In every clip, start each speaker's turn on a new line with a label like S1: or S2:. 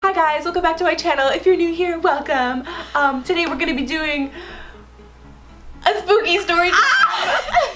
S1: Hi guys, welcome back to my channel. If you're new here, welcome. Today we're gonna be doing a spooky story time.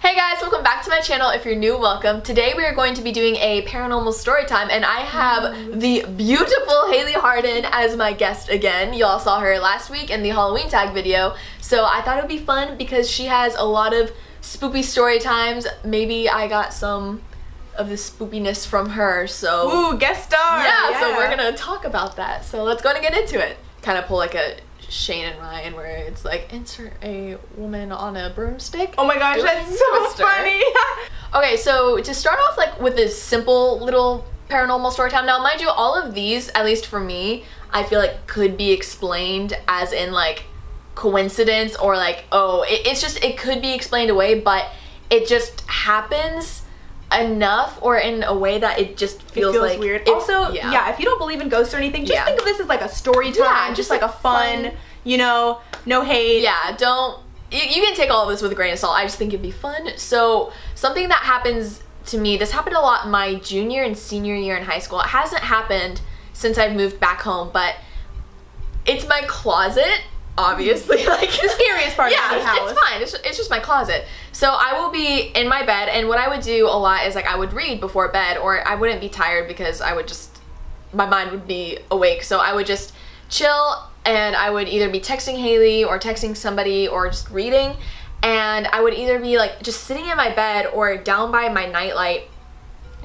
S2: Hey guys, welcome back to my channel. If you're new, welcome. Today we are going to be doing a paranormal story time, and I have the beautiful Haley Harden as my guest again. Y'all saw her last week in the Halloween tag video, so I thought it would be fun because she has a lot of spoopy story times. Maybe I got some of the spoopiness from her, so...
S1: Ooh, guest star!
S2: Yeah, so we're gonna talk about that. So let's go and get into it. Kind of pull like a Shane and Ryan where it's like, insert a woman on a broomstick.
S1: Oh my gosh, that's so funny!
S2: Okay, so to start off like with this simple little paranormal story time. Now mind you, all of these, at least for me, I feel like could be explained as in like coincidence or like, oh, it could be explained away, but it just happens enough or in a way that it just feels like
S1: weird. Also, yeah, if you don't believe in ghosts or anything, just think of this as like a story time, just like a fun, you know, no hate.
S2: Yeah, you can take all of this with a grain of salt. I just think it'd be fun. So something that happens to me, this happened a lot in my junior and senior year in high school. It hasn't happened since I've moved back home, but it's my closet. Obviously, like
S1: the scariest part of the house.
S2: It's fine. It's just my closet. So I will be in my bed, and what I would do a lot is like I would read before bed, or I wouldn't be tired because my mind would be awake. So I would just chill, and I would either be texting Haley or texting somebody or just reading, and I would either be like just sitting in my bed or down by my nightlight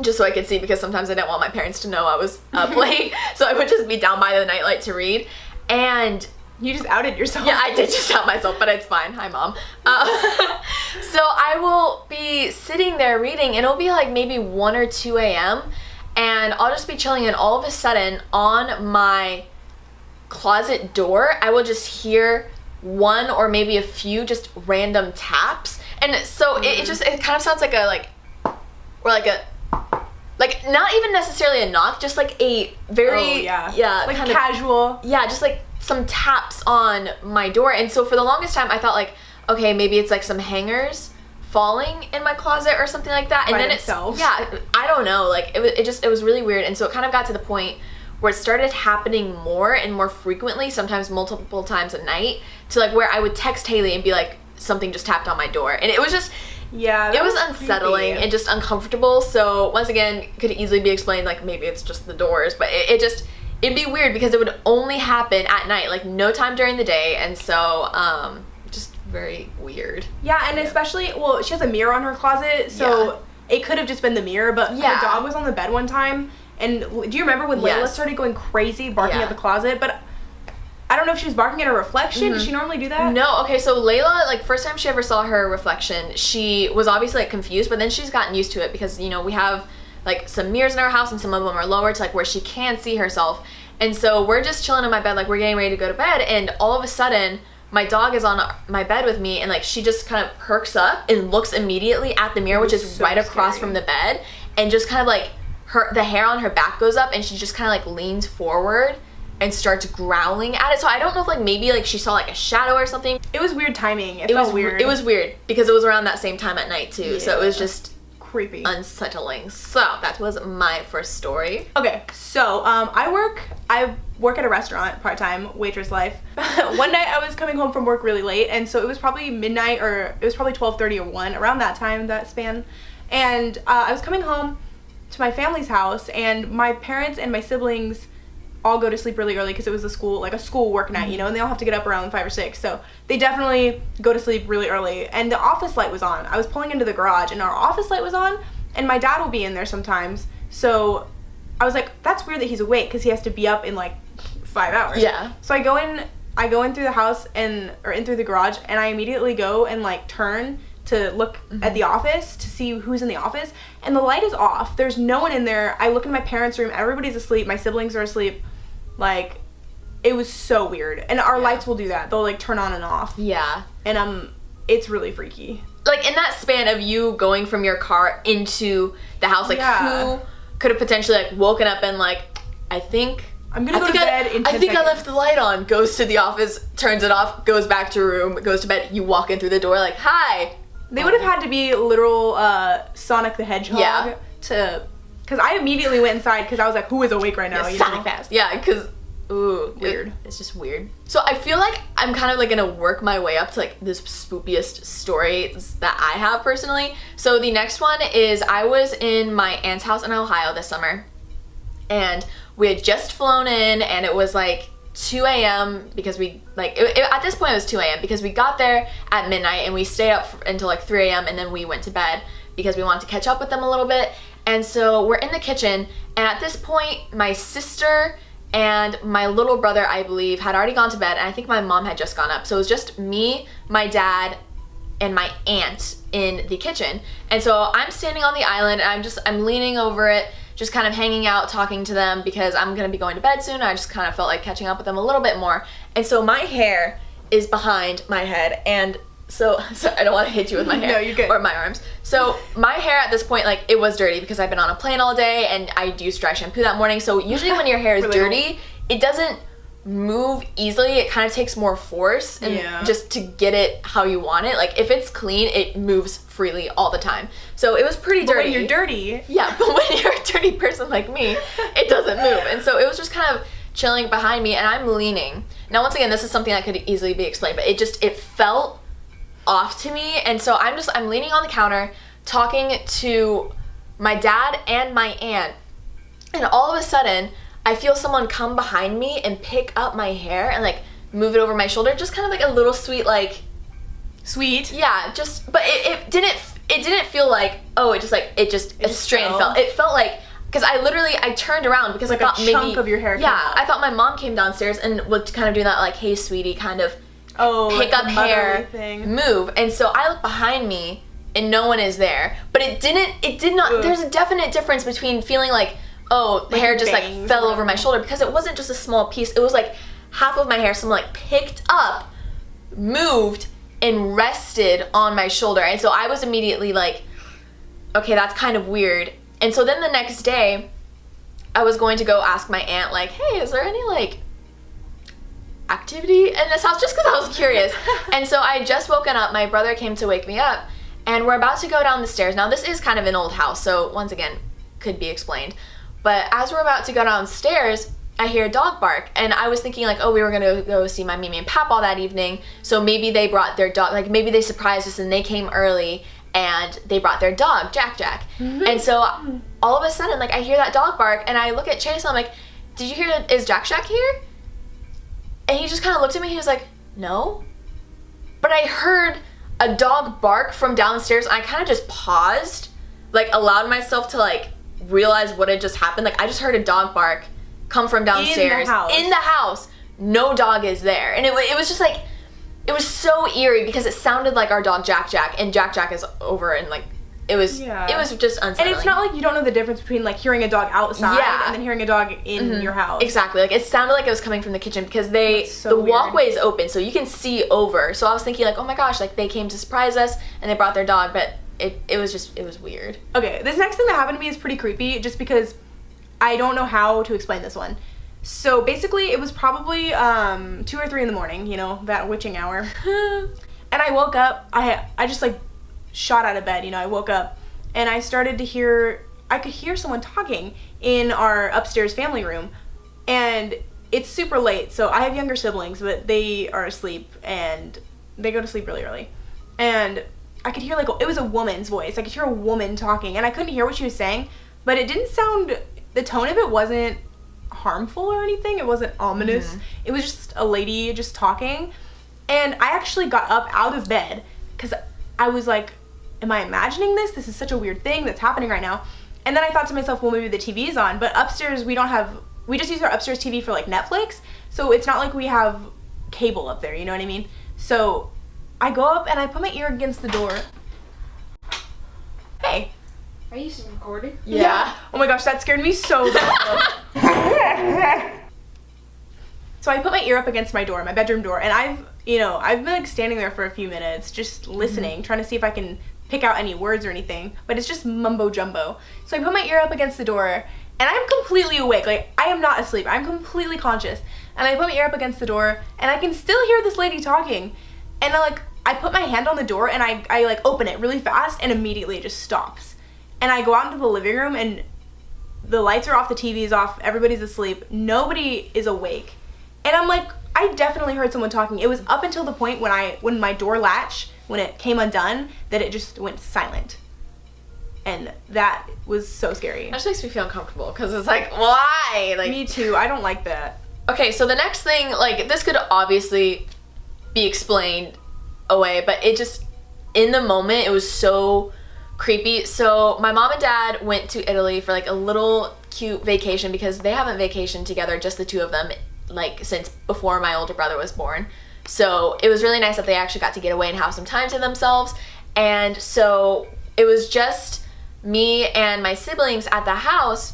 S2: just so I could see, because sometimes I didn't want my parents to know I was up late. So I would just be down by the nightlight to read, and
S1: you just outed yourself.
S2: Yeah, I did just out myself, but it's fine. Hi, Mom. So I will be sitting there reading, and it'll be like maybe 1 or 2 a.m., and I'll just be chilling, and all of a sudden, on my closet door, I will just hear one or maybe a few just random taps. And so it kind of sounds like like not even necessarily a knock, just like a very,
S1: like kind casual.
S2: Just like some taps on my door. And so for the longest time I thought like, okay, maybe it's like some hangers falling in my closet or something like that. And then I don't know, like it was really weird. And so it kind of got to the point where it started happening more and more frequently, sometimes multiple times a night, to like where I would text Haley and be like, something just tapped on my door. And it was just, it was unsettling and just uncomfortable. So once again, could easily be explained like maybe it's just the doors, but it'd be weird because it would only happen at night, like no time during the day. And so just very weird.
S1: Yeah, and especially, well, she has a mirror on her closet, so it could have just been the mirror, but her dog was on the bed one time, and do you remember when Layla started going crazy barking at the closet? But I don't know if she was barking at a reflection. Does she normally do that?
S2: No. Okay, so Layla, like first time she ever saw her reflection, she was obviously like confused, but then she's gotten used to it because, you know, we have like some mirrors in our house and some of them are lower to like where she can see herself. And so we're just chilling in my bed, like we're getting ready to go to bed, and all of a sudden my dog is on my bed with me, and like she just kind of perks up and looks immediately at the mirror, which is right across from the bed, and just kind of like the hair on her back goes up, and she just kind of like leans forward and starts growling at it. So I don't know if like maybe like she saw like a shadow or something.
S1: It was weird timing. It felt weird.
S2: It was weird because it was around that same time at night too. So it was just
S1: creepy,
S2: unsettling. So that was my first story.
S1: Okay, so I work at a restaurant part-time, waitress life. One night I was coming home from work really late, and so it was probably midnight, or it was probably 12:30 or 1, around that time, that span. And I was coming home to my family's house, and my parents and my siblings all go to sleep really early because it was a school work night, you know, and they all have to get up around 5 or 6, so they definitely go to sleep really early. And the office light was on. I was pulling into the garage, and our office light was on, and my dad will be in there sometimes, so I was like, that's weird that he's awake because he has to be up in like 5 hours.
S2: Yeah.
S1: So I go in through the house or in through the garage, and I immediately go and like turn to look at the office to see who's in the office, and the light is off. There's no one in there. I look in my parents' room, everybody's asleep, my siblings are asleep. Like, it was so weird. And our lights will do that. They'll like turn on and off.
S2: Yeah.
S1: And it's really freaky.
S2: Like in that span of you going from your car into the house, like who could have potentially like woken up and like, I think
S1: I'm gonna go to bed in 10
S2: I think
S1: seconds.
S2: I left the light on. Goes to the office, turns it off, goes back to her room, goes to bed. You walk in through the door like, hi.
S1: They would have had to be literal Sonic the Hedgehog because I immediately went inside because I was like, who is awake right now?
S2: Yeah, Sonic fast. Yeah, because
S1: weird.
S2: It's just weird. So I feel like I'm kind of like gonna work my way up to like this spookiest stories that I have personally. So the next one is I was in my aunt's house in Ohio this summer, and we had just flown in, and it was like 2 a.m. because we like at this point it was 2 a.m. because we got there at midnight and we stayed up until like 3 a.m. and then we went to bed because we wanted to catch up with them a little bit. And so we're in the kitchen, and at this point my sister and my little brother, I believe, had already gone to bed, and I think my mom had just gone up. So it was just me, my dad, and my aunt in the kitchen. And so I'm standing on the island, and I'm leaning over it, just kind of hanging out, talking to them because I'm gonna be going to bed soon. I just kind of felt like catching up with them a little bit more. And so my hair is behind my head, and so I don't want to hit you with my hair.
S1: No, you're good.
S2: Or my arms. So my hair at this point, like, it was dirty because I've been on a plane all day and I used dry shampoo that morning. So usually when your hair is dirty, it doesn't move easily. It kind of takes more force and just to get it how you want it. Like, if it's clean, it moves freely all the time. So it was pretty dirty.
S1: But when you're dirty.
S2: Yeah, but when you're a dirty person like me, it doesn't move. And so it was just kind of chilling behind me, and I'm leaning. Now, once again, this is something that could easily be explained, but it felt off to me. And so I'm leaning on the counter talking to my dad and my aunt, and all of a sudden I feel someone come behind me and pick up my hair and like move it over my shoulder, just kind of like a little sweet yeah, just, but it didn't feel like, oh, a strand fell. It felt like, because I turned around because
S1: like
S2: I thought
S1: a
S2: maybe
S1: chunk of your hair came out.
S2: I thought my mom came downstairs and was kind of doing that like, hey sweetie, kind of pick
S1: like
S2: up hair
S1: thing.
S2: Move. And so I look behind me and no one is there, but it did not there's a definite difference between feeling like, oh, the hair just like fell over my shoulder, because it wasn't just a small piece. It was like half of my hair someone like picked up, moved, and rested on my shoulder. And so I was immediately like, okay, that's kind of weird. And so then the next day I was going to go ask my aunt, like, hey, is there any like activity in this house, just because I was curious. And so I had just woken up, my brother came to wake me up, and we're about to go down the stairs. Now this is kind of an old house, so once again, could be explained. But as we're about to go downstairs, I hear a dog bark, and I was thinking like, oh, we were gonna go see my Mimi and Papaw that evening, so maybe they brought their dog, like maybe they surprised us and they came early and they brought their dog, Jack. And so all of a sudden, like, I hear that dog bark, and I look at Chase and I'm like, did you hear, is Jack here? And he just kind of looked at me, he was like, no. But I heard a dog bark from downstairs, and I kind of just paused, like allowed myself to like realize what had just happened. Like, I just heard a dog bark come from downstairs. In the house. No dog is there. And it was just like, it was so eerie because it sounded like our dog Jack, and Jack is over, and like, it was just unsettling.
S1: And it's not like you don't know the difference between like hearing a dog outside and then hearing a dog in your house.
S2: Exactly. Like, it sounded like it was coming from the kitchen because the walkway is open, so you can see over. So I was thinking like, oh my gosh, like they came to surprise us and they brought their dog, but it was weird. Okay,
S1: this next thing that happened to me is pretty creepy just because I don't know how to explain this one. So basically it was probably 2 or 3 in the morning, you know, that witching hour. And I woke up, I just like shot out of bed, you know, I woke up and I started to hear, I could hear someone talking in our upstairs family room, and it's super late, so I have younger siblings, but they are asleep and they go to sleep really early, and I could hear like, it was a woman's voice, I could hear a woman talking, and I couldn't hear what she was saying, but it didn't sound, the tone of it wasn't harmful or anything, it wasn't ominous, it was just a lady just talking, and I actually got up out of bed because I was like, am I imagining this? This is such a weird thing that's happening right now. And then I thought to myself, well, maybe the TV is on, but upstairs we just use our upstairs TV for like Netflix, so it's not like we have cable up there, you know what I mean? So I go up and I put my ear against the door. Hey.
S3: Are you still recording?
S1: Yeah. Oh my gosh, that scared me so bad. So I put my ear up against my door, my bedroom door, and I've been like standing there for a few minutes just listening, trying to see if I can pick out any words or anything, but it's just mumbo jumbo. So I put my ear up against the door and I'm completely awake. Like, I am not asleep. I'm completely conscious. And I put my ear up against the door, and I can still hear this lady talking. And I put my hand on the door, and I like open it really fast, and immediately it just stops. And I go out into the living room, and the lights are off, the TV's off, everybody's asleep, nobody is awake. And I'm like, I definitely heard someone talking. It was up until the point when my door latch, when it came undone, that it just went silent. And that was so scary.
S2: That just makes me feel uncomfortable, because it's like, why? Like,
S1: me too, I don't like that.
S2: Okay, so the next thing, like, this could obviously be explained away, but it just, in the moment, it was so creepy. So my mom and dad went to Italy for like a little cute vacation, because they haven't vacationed together, just the two of them, like, since before my older brother was born. So it was really nice that they actually got to get away and have some time to themselves. And so it was just me and my siblings at the house,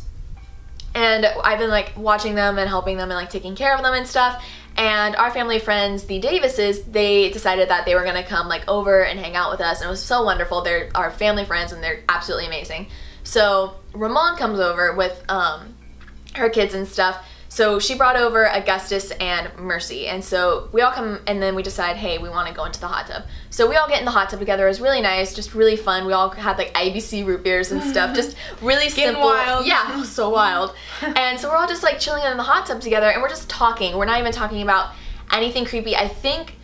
S2: and I've been like watching them and helping them and like taking care of them and stuff. And our family friends, the Davises, they decided that they were gonna come like over and hang out with us, and it was so wonderful. They're our family friends and they're absolutely amazing. So Ramon comes over with her kids and stuff. So she brought over Augustus and Mercy, and so we all come, and then we decide, hey, we want to go into the hot tub. So we all get in the hot tub together. It was really nice, just really fun. We all had like IBC root beers and stuff, just really simple.
S1: Wild.
S2: Yeah, it was so wild. And so we're all just like chilling in the hot tub together, and we're just talking. We're not even talking about anything creepy. I think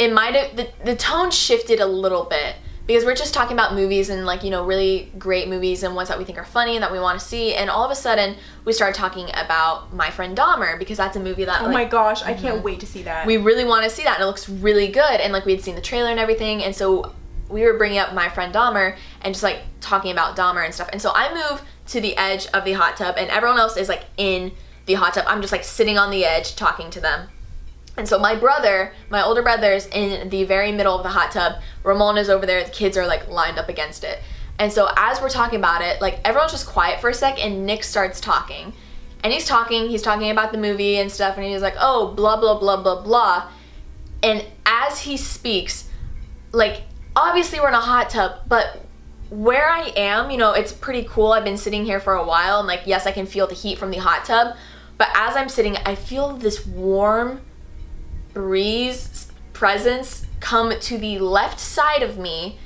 S2: it might have, the tone shifted a little bit, because we're just talking about movies and like, you know, really great movies and ones that we think are funny and that we want to see. And all of a sudden we started talking about My Friend Dahmer, because that's a movie that,
S1: oh my gosh, I can't wait to see that.
S2: We really want to see that, and it looks really good. And like, we had seen the trailer and everything, and so we were bringing up My Friend Dahmer and just like talking about Dahmer and stuff. And so I move to the edge of the hot tub, and everyone else is like in the hot tub. I'm just like sitting on the edge talking to them. And so my older brother's in the very middle of the hot tub. Ramon is over there. The kids are like lined up against it. And so as we're talking about it, like, everyone's just quiet for a sec, and Nick starts talking. And he's talking about the movie and stuff, and he's like, oh, blah, blah, blah, blah, blah. And as he speaks, like, obviously we're in a hot tub, but where I am, you know, it's pretty cool. I've been sitting here for a while, and like, yes, I can feel the heat from the hot tub, but as I'm sitting, I feel this warm breeze presence come to the left side of me.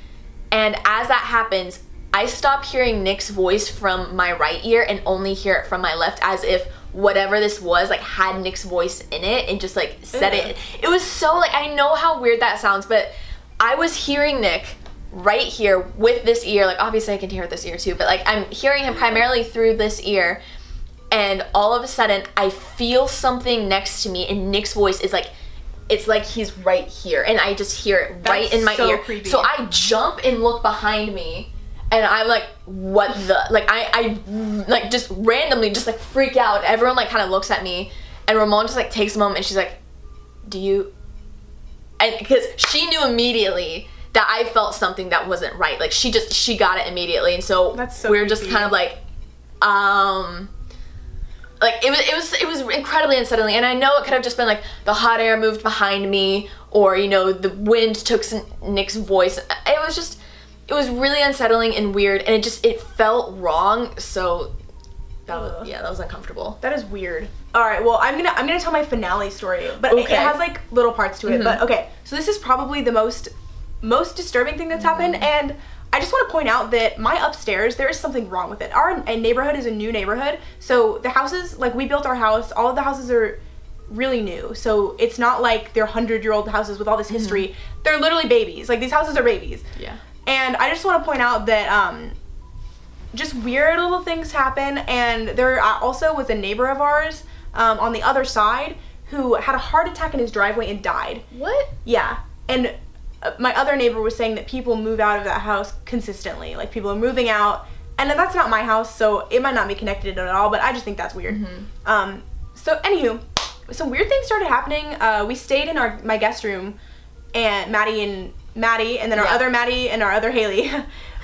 S2: And as that happens, I stop hearing Nick's voice from my right ear and only hear it from my left, as if whatever this was like had Nick's voice in it and just like said it. It was so like, I know how weird that sounds, but I was hearing Nick right here with this ear. Like, obviously I can hear it this ear too, but like, I'm hearing him primarily through this ear. And all of a sudden I feel something next to me, and Nick's voice is like, it's like he's right here, and I just hear it right in my ear.
S1: Creepy.
S2: So I jump and look behind me, and I'm like, what the, like, I like just randomly just like freak out. Everyone like kind of looks at me, and Ramon just like takes a moment, and she's like, do you, and because she knew immediately that I felt something that wasn't right. Like, she got it immediately, and so,
S1: that's so
S2: we're
S1: creepy.
S2: just kind of like, like, it was incredibly unsettling. And I know it could have just been like the hot air moved behind me, or, you know, the wind took Nick's voice. It was really unsettling and weird, and it felt wrong. So that was uncomfortable.
S1: That is weird. All right, well, I'm gonna tell my finale story, but it has like little parts to it. But okay, so this is probably the most disturbing thing that's happened, and I just want to point out that my upstairs, there is something wrong with it. Our neighborhood is a new neighborhood, so the houses, like, we built our house, all of the houses are really new, so it's not like they're 100-year-old houses with all this history. They're literally babies. Like, these houses are babies.
S2: Yeah.
S1: And I just want to point out that just weird little things happen, and there also was a neighbor of ours on the other side who had a heart attack in his driveway and died.
S2: What?
S1: Yeah. And my other neighbor was saying that people move out of that house consistently. Like, people are moving out, and that's not my house, so it might not be connected at all, but I just think that's weird. So anywho, some weird things started happening. We stayed in my guest room, and Maddie, and then our other Maddie and our other Haley.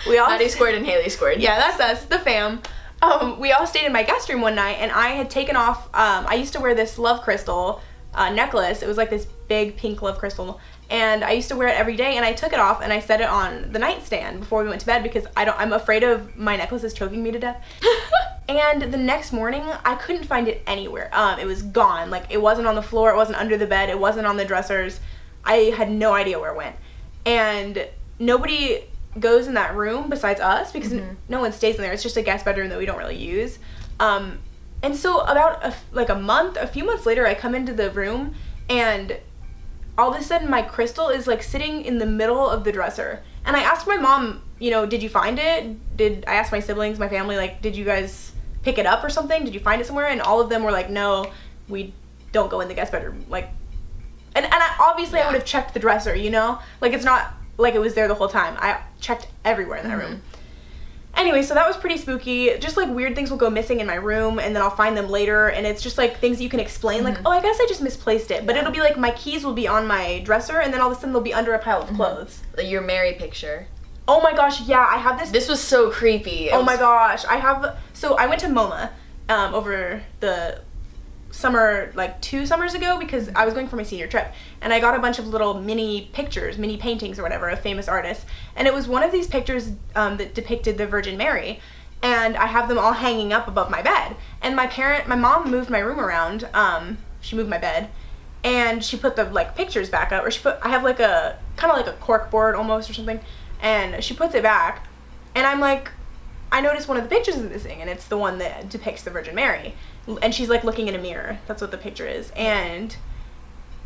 S1: We all
S2: Maddie squared and Haley squared.
S1: Yeah, that's us, the fam. We all stayed in my guest room one night, and I had taken off, I used to wear this love crystal necklace. It was like this big pink love crystal, and I used to wear it every day, and I took it off and I set it on the nightstand before we went to bed, because I'm afraid of my necklaces choking me to death. And the next morning, I couldn't find it anywhere. It was gone. Like, it wasn't on the floor, it wasn't under the bed, it wasn't on the dressers. I had no idea where it went. And nobody goes in that room besides us because no one stays in there. It's just a guest bedroom that we don't really use. And so about a few months later, I come into the room and all of a sudden my crystal is like sitting in the middle of the dresser. And I asked my mom, did you find it? I asked my siblings, my family, like, did you guys pick it up or something? Did you find it somewhere? And all of them were like, no, we don't go in the guest bedroom. Like, and obviously I would have checked the dresser, Like, it's not like it was there the whole time. I checked everywhere in that room. Anyway, so that was pretty spooky. Just like weird things will go missing in my room and then I'll find them later and it's just like things you can explain like, oh, I guess I just misplaced it. But it'll be like my keys will be on my dresser and then all of a sudden they'll be under a pile of clothes.
S2: Your Mary picture.
S1: Oh my gosh, yeah, I have this.
S2: This was so creepy.
S1: My gosh, so I went to MoMA over the summer, like 2 summers ago, because I was going for my senior trip and I got a bunch of little mini paintings or whatever of famous artists, and it was one of these pictures that depicted the Virgin Mary, and I have them all hanging up above my bed. And my mom moved my room around. She moved my bed and she put the like pictures back up, or I have like a kind of like a cork board almost or something, and she puts it back and I'm like, I noticed one of the pictures is missing and it's the one that depicts the Virgin Mary. And she's like looking in a mirror. That's what the picture is. And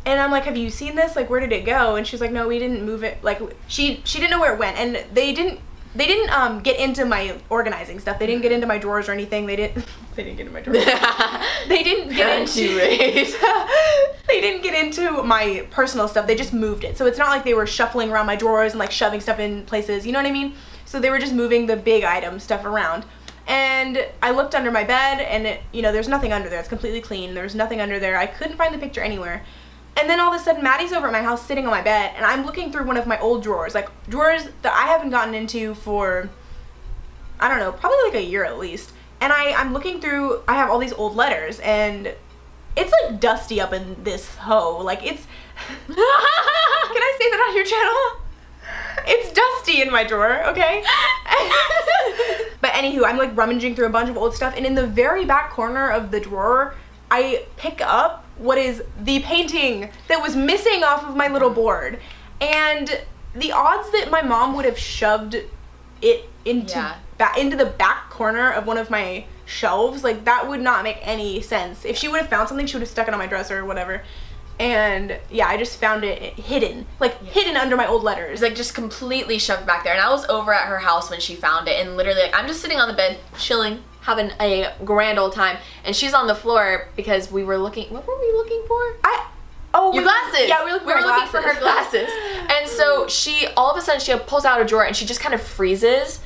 S1: I'm like, have you seen this? Like, where did it go? And she's like, no, we didn't move it. Like, she didn't know where it went. And they didn't get into my organizing stuff. They didn't get into my drawers or anything. They didn't get into my drawers. They didn't get into They didn't get into my personal stuff. They just moved it. So it's not like they were shuffling around my drawers and like shoving stuff in places. You know what I mean? So they were just moving the big item stuff around. And I looked under my bed and there's nothing under there. It's completely clean. There's nothing under there. I couldn't find the picture anywhere. And then all of a sudden Maddie's over at my house sitting on my bed and I'm looking through one of my old drawers, like drawers that I haven't gotten into for, I don't know, probably like a year at least. And I'm looking through, I have all these old letters and it's like dusty up in this hoe. Like it's, can I say that on your channel? It's dusty in my drawer, okay? But anywho, I'm like rummaging through a bunch of old stuff, and in the very back corner of the drawer, I pick up what is the painting that was missing off of my little board. And the odds that my mom would have shoved it into the back corner of one of my shelves, like that would not make any sense. If she would have found something, she would have stuck it on my dresser or whatever. And yeah, I just found it hidden under my old letters.
S2: Like just completely shoved back there. And I was over at her house when she found it, and literally like I'm just sitting on the bed, chilling, having a grand old time, and she's on the floor because we were looking, what were we looking for? Your glasses.
S1: Yeah, we were looking for
S2: her glasses. And so she, all of a sudden, she pulls out a drawer and she just kind of freezes,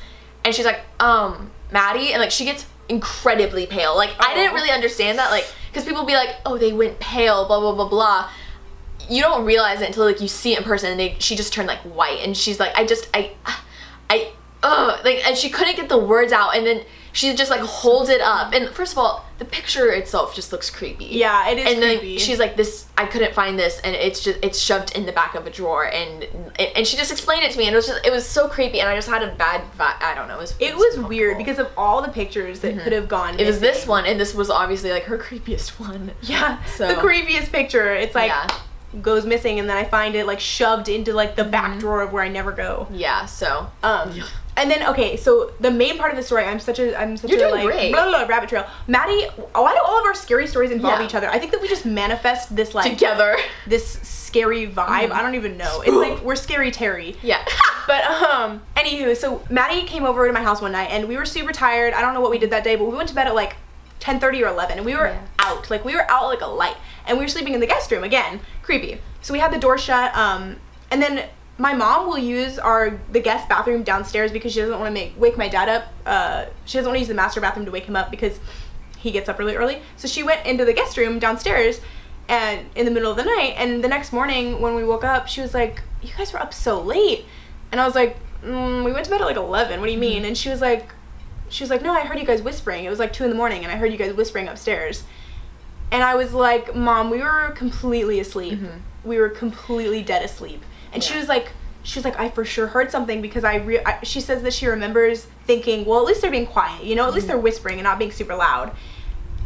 S2: and she's like, Maddie, and like she gets incredibly pale. Like I didn't really understand that, like, because people be like, oh, they went pale, blah blah blah blah. You don't realize it until like you see it in person, and she just turned like white, and she's like, and she couldn't get the words out, and then she just like holds it up, and first of all, the picture itself just looks creepy.
S1: Yeah, it is
S2: and
S1: creepy.
S2: Then she's like, I couldn't find this, and it's shoved in the back of a drawer, and she just explained it to me, and it was so creepy, and I just had a bad vibe. I don't know. It
S1: was weird because of all the pictures that could have gone missing.
S2: It was this one, and this was obviously like her creepiest one.
S1: Yeah,
S2: so
S1: the creepiest picture. It's like goes missing, and then I find it like shoved into like the back drawer of where I never go.
S2: Yeah. So.
S1: And then okay, so the main part of the story, I'm such a like
S2: great.
S1: Rabbit trail. Maddie, why do all of our scary stories involve each other? I think that we just manifest this like
S2: together,
S1: this scary vibe. I don't even know. It's like we're scary Terry.
S2: Yeah.
S1: But anywho, so Maddie came over to my house one night and we were super tired. I don't know what we did that day, but we went to bed at like 10:30 or 11, and we were out. Like we were out like a light, and we were sleeping in the guest room again. Creepy. So we had the door shut. And then my mom will use the guest bathroom downstairs because she doesn't want to wake my dad up. She doesn't want to use the master bathroom to wake him up because he gets up really early. So she went into the guest room downstairs and in the middle of the night, and the next morning when we woke up, she was like, you guys were up so late. And I was like, we went to bed at like 11. What do you mean? And she was like, no, I heard you guys whispering. It was like 2 a.m. and I heard you guys whispering upstairs. And I was like, Mom, we were completely asleep. We were completely dead asleep. And she was like, she was like, I for sure heard something because she says that she remembers thinking, well, at least they're being quiet, you know, at least they're whispering and not being super loud.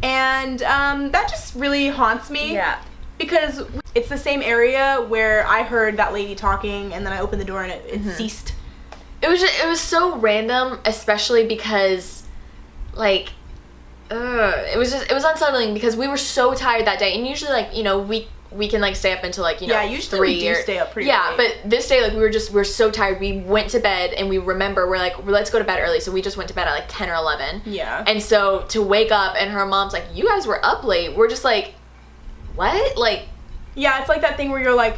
S1: And that just really haunts me.
S2: Yeah.
S1: Because it's the same area where I heard that lady talking, and then I opened the door and it ceased.
S2: It was so random, especially because, like, it was unsettling because we were so tired that day, and usually, like, you know, we can, like, stay up until, like, you know,
S1: usually
S2: 3
S1: we do stay up pretty
S2: late.
S1: But
S2: this day, like, we were so tired. We went to bed, and we remember, we're like, let's go to bed early, so we just went to bed at, like, 10 or 11.
S1: Yeah.
S2: And so, to wake up, and her mom's like, you guys were up late. We're just like, what? Like...
S1: Yeah, it's like that thing where you're like,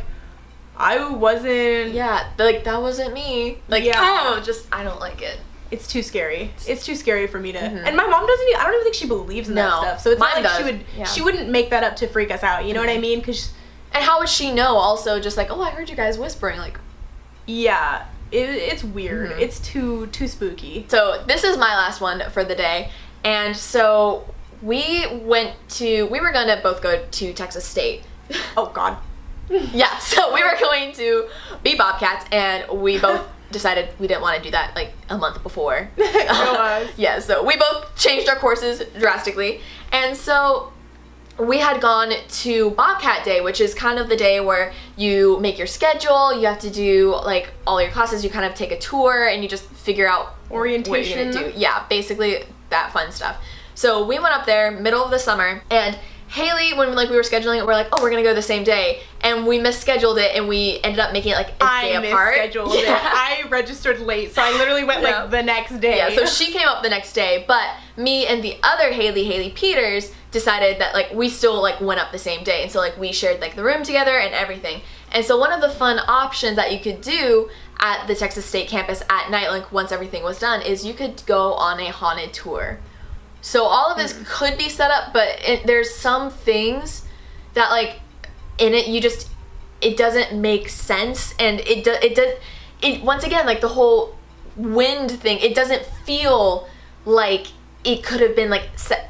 S1: I wasn't...
S2: Yeah, like, that wasn't me. Like, I don't like it.
S1: It's too scary. It's too scary for me to... And my mom doesn't... I don't even think she believes in that stuff. So it's not like she wouldn't make that up to freak us out. You know what I mean? Cause
S2: and how would she know also just like, oh, I heard you guys whispering, like...
S1: Yeah. It's weird. It's too spooky.
S2: So this is my last one for the day. And so we were gonna both go to Texas State.
S1: Oh, God.
S2: Yeah, so we were going to be Bobcats, and we both decided we didn't want to do that like a month before. Yeah, so we both changed our courses drastically. And so we had gone to Bobcat Day, which is kind of the day where you make your schedule, you have to do like all your classes, you kind of take a tour, and you just figure out
S1: orientation.
S2: What you're gonna do. Yeah, basically that fun stuff. So we went up there middle of the summer, and Haley, when like we were scheduling it, we're like, oh, we're gonna go the same day, and we misscheduled it, and we ended up making it like a day apart.
S1: I misscheduled it. I registered late, so I literally went like the next day.
S2: Yeah, so she came up the next day, but me and the other Haley Peters, decided that like we still like went up the same day, and so like we shared like the room together and everything. And so one of the fun options that you could do at the Texas State campus at night, like once everything was done, is you could go on a haunted tour. So all of this could be set up, but there's some things that like in it it doesn't make sense, and it once again, like the whole wind thing, it doesn't feel like it could have been like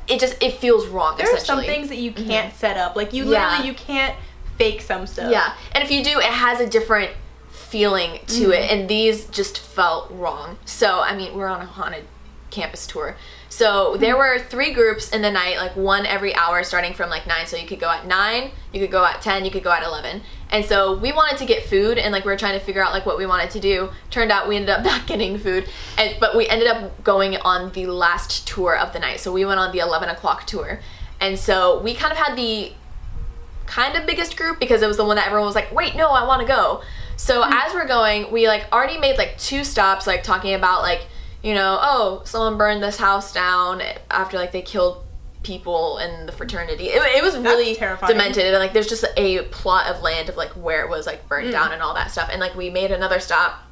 S2: it feels wrong.
S1: There are some things that you can't set up, like you literally you can't fake some stuff.
S2: Yeah, and if you do, it has a different feeling to it, and these just felt wrong. So I mean, we're on a haunted campus tour. So there were 3 groups in the night, like one every hour starting from like 9. So you could go at 9, you could go at 10, you could go at 11. And so we wanted to get food, and like we were trying to figure out like what we wanted to do. Turned out we ended up not getting food, but we ended up going on the last tour of the night. So we went on the 11 o'clock tour. And so we kind of had the kind of biggest group because it was the one that everyone was like, wait, no, I want to go. So as we're going, we like already made like 2 stops, like talking about like, you know, oh, someone burned this house down after like they killed people in the fraternity. It was really demented, and like there's just a plot of land of like where it was like burned down and all that stuff. And like we made another stop,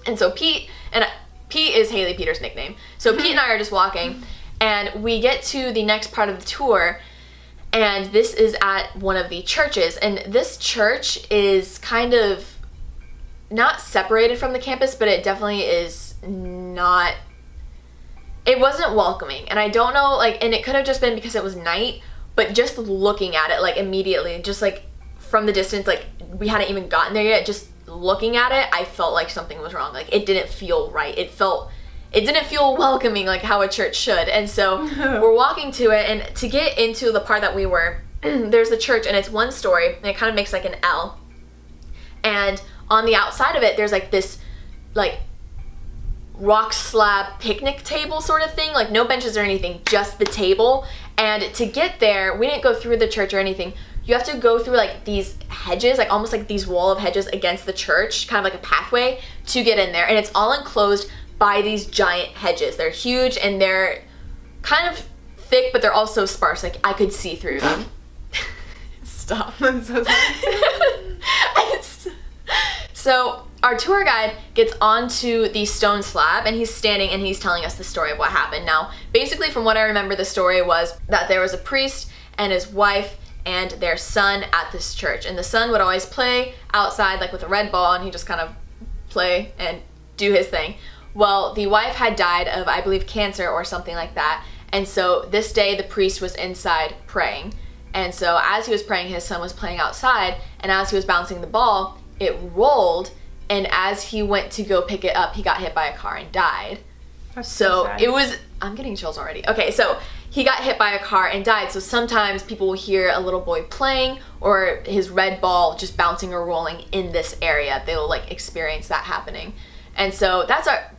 S2: and so Pete is Haley Peters' nickname. So Pete and I are just walking, and we get to the next part of the tour, and this is at one of the churches, and this church is kind of not separated from the campus, but it definitely is not, it wasn't welcoming. And I don't know, like, and it could have just been because it was night, but just looking at it, like, immediately, just like from the distance, like we hadn't even gotten there yet, just looking at it, I felt like something was wrong. Like it didn't feel right. It didn't feel welcoming like how a church should. And so we're walking to it, and to get into the part that we were, there's the church, and it's 1 story, and it kind of makes like an L. And on the outside of it, there's like this like rock slab picnic table sort of thing, like no benches or anything, just the table. And to get there, we didn't go through the church or anything. You have to go through like these hedges, like almost like these wall of hedges against the church, kind of like a pathway to get in there. And it's all enclosed by these giant hedges. They're huge, and they're kind of thick, but they're also sparse. Like I could see through them. Stop. I'm so sorry. So our tour guide gets onto the stone slab, and he's standing and he's telling us the story of what happened. Now, basically from what I remember, the story was that there was a priest and his wife and their son at this church, and the son would always play outside like with a red ball, and he'd just kind of play and do his thing. Well, the wife had died of, I believe, cancer or something like that, and so this day the priest was inside praying. And so as he was praying, his son was playing outside, and as he was bouncing the ball, it rolled and as he went to go pick it up, he got hit by a car and died.
S1: That's
S2: so
S1: sad.
S2: it was, I'm getting chills already. Okay, so he got hit by a car and died. So sometimes people will hear a little boy playing or his red ball just bouncing or rolling in this area. They will like experience that happening. And so that's our,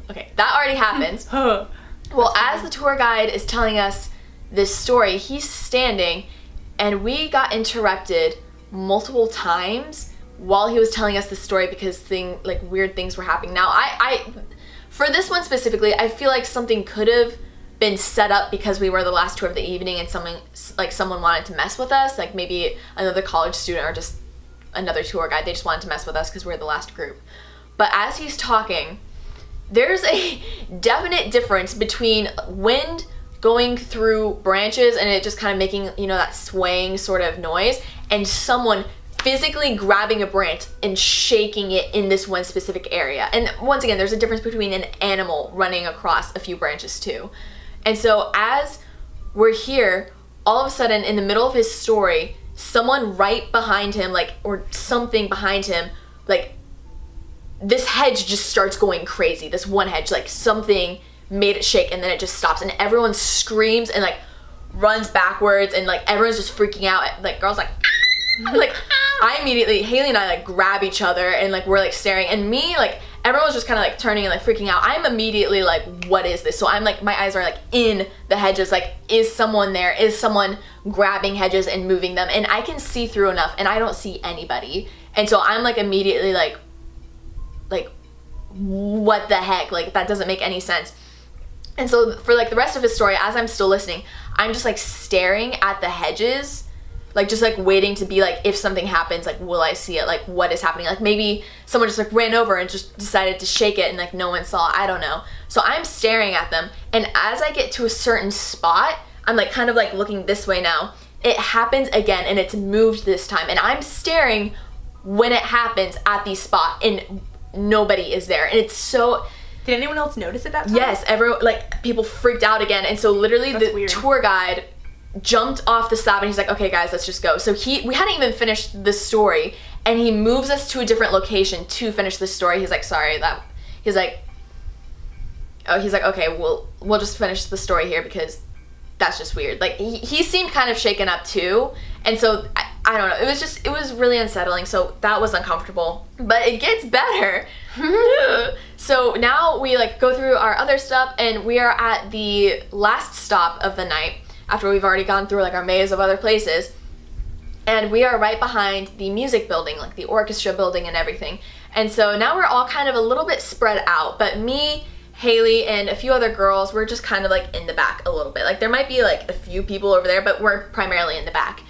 S2: okay, that already happens. Well, as the tour guide is telling us this story, he's standing and we got interrupted multiple times while he was telling us the story because weird things were happening. Now, I for this one specifically, I feel like something could have been set up because we were the last tour of the evening and someone wanted to mess with us, like maybe another college student or just another tour guide. They just wanted to mess with us because we're the last group. But as he's talking, there's a definite difference between wind going through branches and it just kind of making, that swaying sort of noise, and someone physically grabbing a branch and shaking it in this one specific area. And once again, there's a difference between an animal running across a few branches too. And so as we're here, all of a sudden in the middle of his story, someone right behind him, or something behind him, this hedge just starts going crazy. This one hedge, something made it shake and then it just stops and everyone screams and runs backwards and everyone's just freaking out. Girls I immediately, Haley and I grab each other and we're staring, and me everyone's just kind of turning and freaking out. I'm immediately what is this? So I'm my eyes are in the hedges, is someone there? Is someone grabbing hedges and moving them? And I can see through enough and I don't see anybody. And so I'm immediately what the heck? That doesn't make any sense. And so for the rest of his story, as I'm still listening, I'm just staring at the hedges, just waiting to be if something happens, will I see it? What is happening? Maybe someone just ran over and just decided to shake it and no one saw. I don't know. So I'm staring at them, and as I get to a certain spot, I'm kind of looking this way now. It happens again and it's moved this time, and I'm staring when it happens at the spot and nobody is there. And it's so...
S1: Did anyone else notice it that time?
S2: Yes, everyone, people freaked out again. And so literally
S1: That's
S2: the
S1: weird.
S2: Tour guide jumped off the slab and he's like, okay guys, let's just go. So we hadn't even finished the story and he moves us to a different location to finish the story. He's sorry, he's like, okay, we'll just finish the story here because that's just weird. He seemed kind of shaken up too. And so I don't know, it was really unsettling. So that was uncomfortable, but it gets better. So now we go through our other stuff and we are at the last stop of the night after we've already gone through our maze of other places, and we are right behind the music building, the orchestra building and everything. And so now we're all kind of a little bit spread out, but me, Haley, and a few other girls, we're just kind of in the back a little bit. There might be a few people over there, but we're primarily in the back.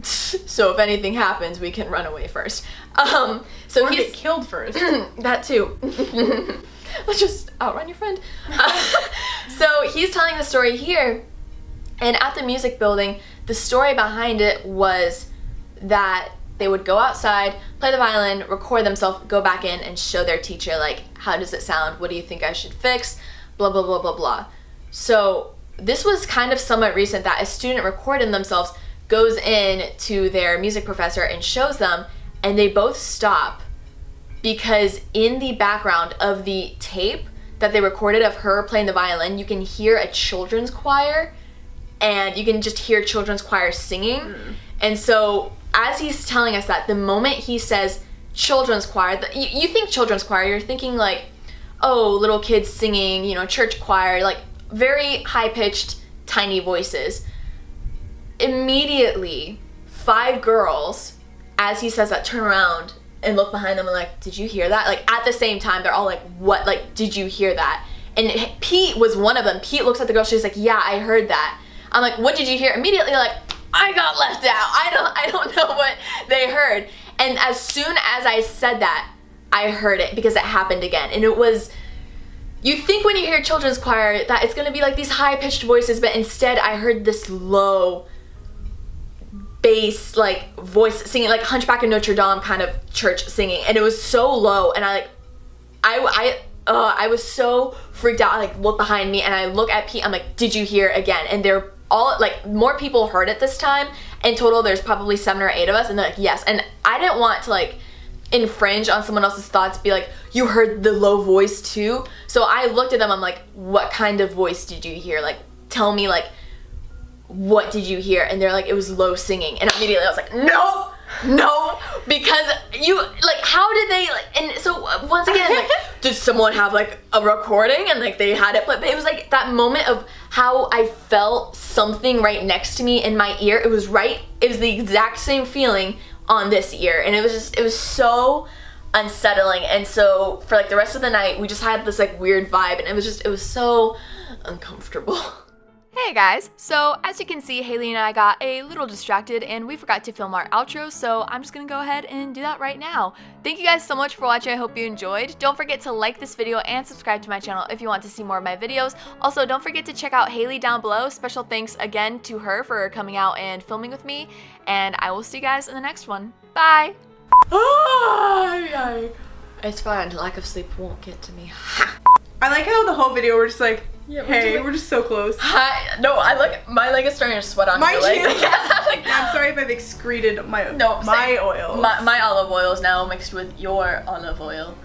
S2: So if anything happens, we can run away first. So
S1: or get killed first.
S2: That too. Let's just outrun your friend. So he's telling the story here, and at the music building, the story behind it was that they would go outside, play the violin, record themselves, go back in and show their teacher, how does it sound? What do you think I should fix? Blah, blah, blah, blah, blah. So this was kind of somewhat recent that a student recorded themselves, goes in to their music professor and shows them, and they both stop because in the background of the tape that they recorded of her playing the violin, you can hear a children's choir, and you can just hear children's choir singing. And so as he's telling us that, the moment he says children's choir, you think children's choir, you're thinking oh, little kids singing, church choir, very high-pitched, tiny voices. Immediately, 5 girls, as he says that, turn around and look behind them and did you hear that? At the same time, they're all what? Did you hear that? And Pete was one of them. Pete looks at the girl, she's yeah, I heard that. I'm what did you hear? Immediately, I got left out. I don't know what they heard. And as soon as I said that, I heard it because it happened again. And it was, you think when you hear children's choir that it's gonna be these high-pitched voices, but instead I heard this low bass voice singing, Hunchback of Notre Dame kind of church singing, and it was so low, and I was so freaked out. I look behind me and I look at Pete, I'm did you hear again? And they're all more people heard it this time. In total there's probably 7 or 8 of us, and they're yes. And I didn't want to infringe on someone else's thoughts, be like, you heard the low voice too? So I looked at them, I'm like, what kind of voice did you hear? Like, tell me, like, what did you hear? And they're like, it was low singing. And immediately I was like, no, because you, like, how did they, like, and so once again, like, did someone have, like, a recording and, like, they had it, but it was, like, that moment of how I felt something right next to me in my ear. It was the exact same feeling on this ear, and it was so unsettling. And so for, like, the rest of the night, we just had this, like, weird vibe, and it was so uncomfortable.
S4: Hey guys, so as you can see, Haley and I got a little distracted and we forgot to film our outro, so I'm just gonna go ahead and do that right now. Thank you guys so much for watching. I hope you enjoyed. Don't forget to like this video and subscribe to my channel if you want to see more of my videos. Also, don't forget to check out Haley down below. Special thanks again to her for coming out and filming with me, and I will see you guys in the next one. Bye!
S2: It's fine, lack of sleep won't get to me.
S1: I like how the whole video we're just like, hey, we're just so close.
S2: Hi. No, my leg is starting to sweat on
S1: my
S2: your leg.
S1: I'm sorry if I've excreted my oil.
S2: My olive oil is now mixed with your olive oil.